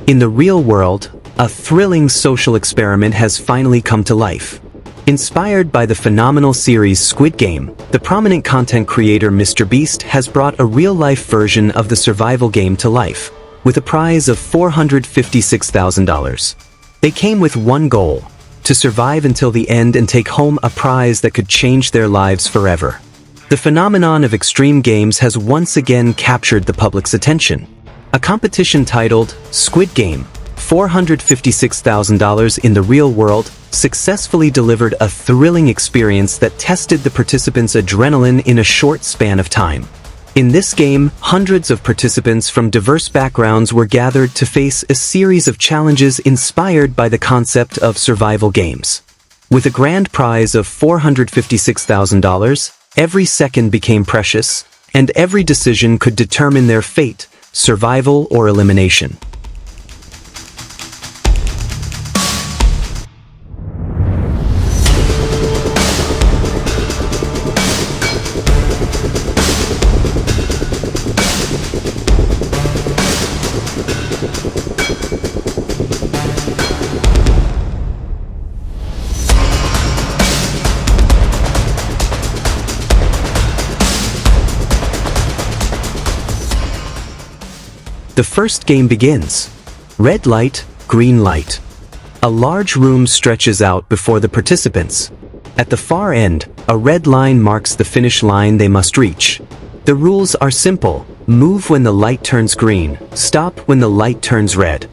In the real world, a thrilling social experiment has finally come to life. Inspired by the phenomenal series Squid Game, the prominent content creator MrBeast has brought a real-life version of the survival game to life, with a prize of $456,000. They came with one goal: to survive until the end and take home a prize that could change their lives forever. The phenomenon of extreme games has once again captured the public's attention. A competition titled Squid Game, $456,000 in the real world, successfully delivered a thrilling experience that tested the participants' adrenaline in a short span of time. In this game, hundreds of participants from diverse backgrounds were gathered to face a series of challenges inspired by the concept of survival games. With a grand prize of $456,000, every second became precious, and every decision could determine their fate, survival or elimination. The first game begins. Red light, green light. A large room stretches out before the participants. At the far end, a red line marks the finish line they must reach. The rules are simple: move when the light turns green, stop when the light turns red.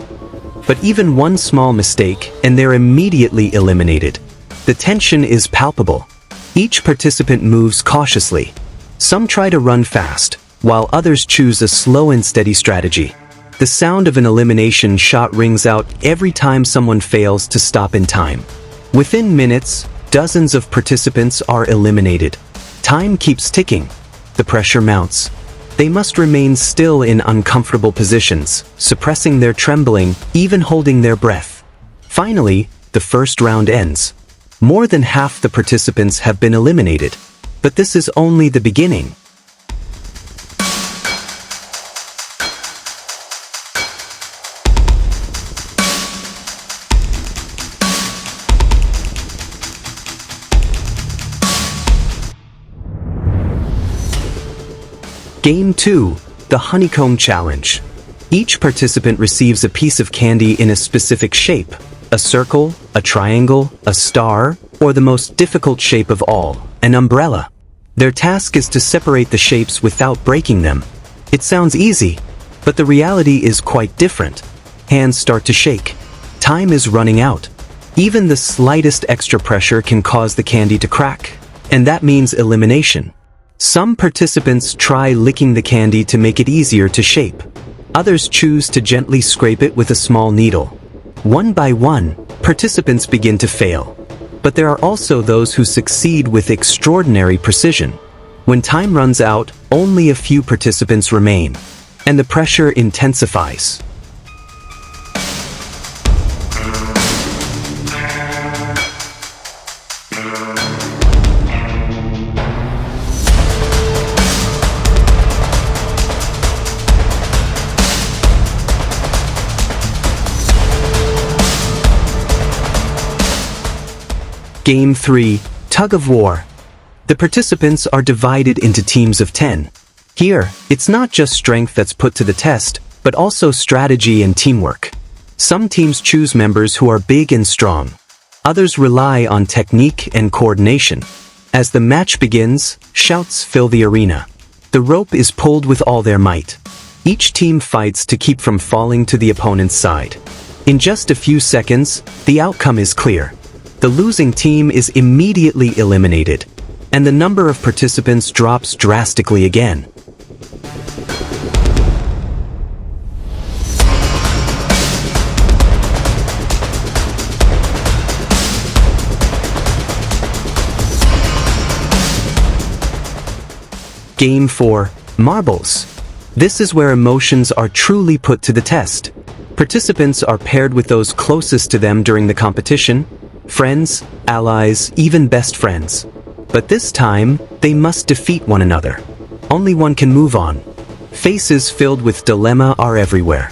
But even one small mistake, and they're immediately eliminated. The tension is palpable. Each participant moves cautiously. Some try to run fast, while others choose a slow and steady strategy. The sound of an elimination shot rings out every time someone fails to stop in time. Within minutes, dozens of participants are eliminated. Time keeps ticking. The pressure mounts. They must remain still in uncomfortable positions, suppressing their trembling, even holding their breath. Finally, the first round ends. More than half the participants have been eliminated. But this is only the beginning. Game 2, the Honeycomb Challenge. Each participant receives a piece of candy in a specific shape: a circle, a triangle, a star, or the most difficult shape of all, an umbrella. Their task is to separate the shapes without breaking them. It sounds easy, but the reality is quite different. Hands start to shake. Time is running out. Even the slightest extra pressure can cause the candy to crack, and that means elimination. Some participants try licking the candy to make it easier to shape. Others choose to gently scrape it with a small needle. One by one, participants begin to fail. But there are also those who succeed with extraordinary precision. When time runs out, only a few participants remain, and the pressure intensifies. Game 3, Tug of War. The participants are divided into teams of 10. Here, it's not just strength that's put to the test, but also strategy and teamwork. Some teams choose members who are big and strong. Others rely on technique and coordination. As the match begins, shouts fill the arena. The rope is pulled with all their might. Each team fights to keep from falling to the opponent's side. In just a few seconds, the outcome is clear. The losing team is immediately eliminated, and the number of participants drops drastically again. Game 4, Marbles. This is where emotions are truly put to the test. Participants are paired with those closest to them during the competition: friends, allies, even best friends. But this time, they must defeat one another. Only one can move on. Faces filled with dilemma are everywhere.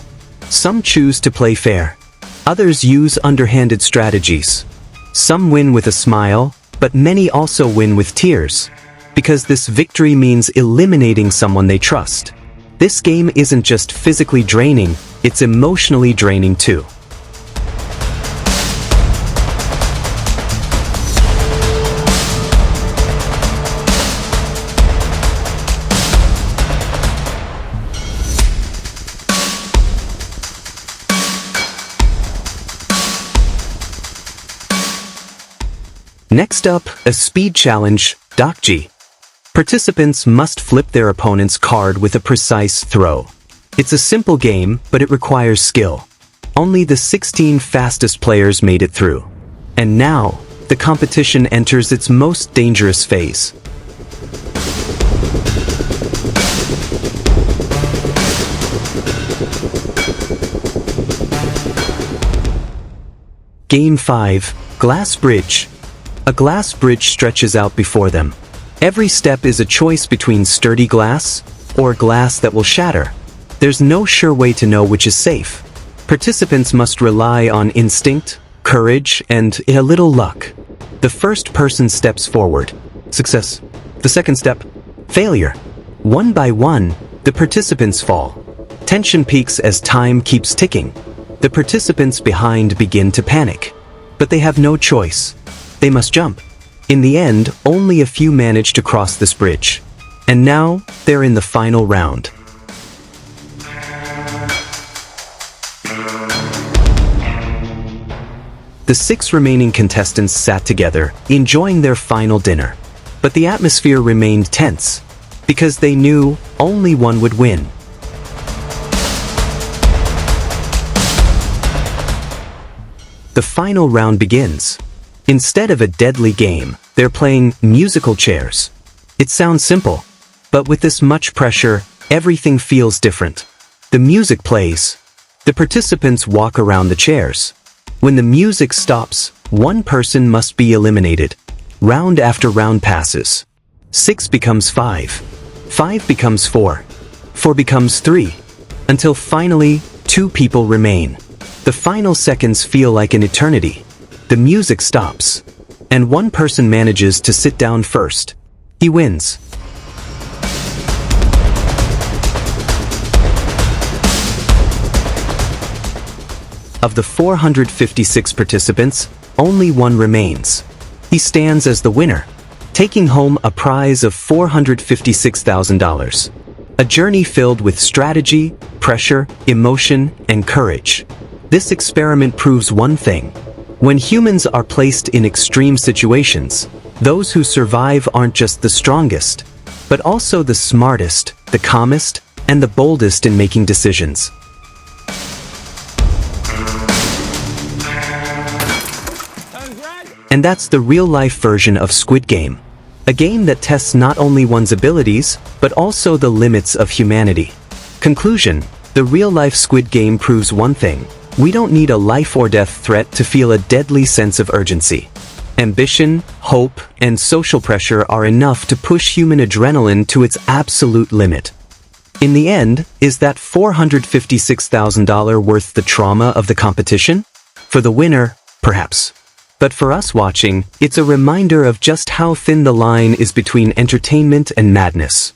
Some choose to play fair. Others use underhanded strategies. Some win with a smile, but many also win with tears. Because this victory means eliminating someone they trust. This game isn't just physically draining, it's emotionally draining too. Next up, a speed challenge, depicts. Participants must flip their opponent's card with a precise throw. It's a simple game, but it requires skill. Only the 16 fastest players made it through. And now, the competition enters its most dangerous phase. Game 5, Glass Bridge. A glass bridge stretches out before them. Every step is a choice between sturdy glass or glass that will shatter. There's no sure way to know which is safe. Participants must rely on instinct, courage, and a little luck. The first person steps forward. Success. The second step. Failure. One by one, the participants fall. Tension peaks as time keeps ticking. The participants behind begin to panic. But they have no choice. They must jump. In the end, only a few manage to cross this bridge. And now, they're in the final round. The 6 remaining contestants sat together, enjoying their final dinner. But the atmosphere remained tense, because they knew only one would win. The final round begins. Instead of a deadly game, they're playing musical chairs. It sounds simple, but with this much pressure, everything feels different. The music plays. The participants walk around the chairs. When the music stops, one person must be eliminated. Round after round passes. 6 becomes 5. 5 becomes 4. 4 becomes 3. Until finally, 2 people remain. The final seconds feel like an eternity. The music stops, and one person manages to sit down first. He wins. Of the 456 participants, only one remains. He stands as the winner, taking home a prize of $456,000. A journey filled with strategy, pressure, emotion, and courage. This experiment proves one thing. When humans are placed in extreme situations, those who survive aren't just the strongest, but also the smartest, the calmest, and the boldest in making decisions. And that's the real-life version of Squid Game. A game that tests not only one's abilities, but also the limits of humanity. Conclusion: the real-life Squid Game proves one thing. We don't need a life-or-death threat to feel a deadly sense of urgency. Ambition, hope, and social pressure are enough to push human adrenaline to its absolute limit. In the end, is that $456,000 worth the trauma of the competition? For the winner, perhaps. But for us watching, it's a reminder of just how thin the line is between entertainment and madness.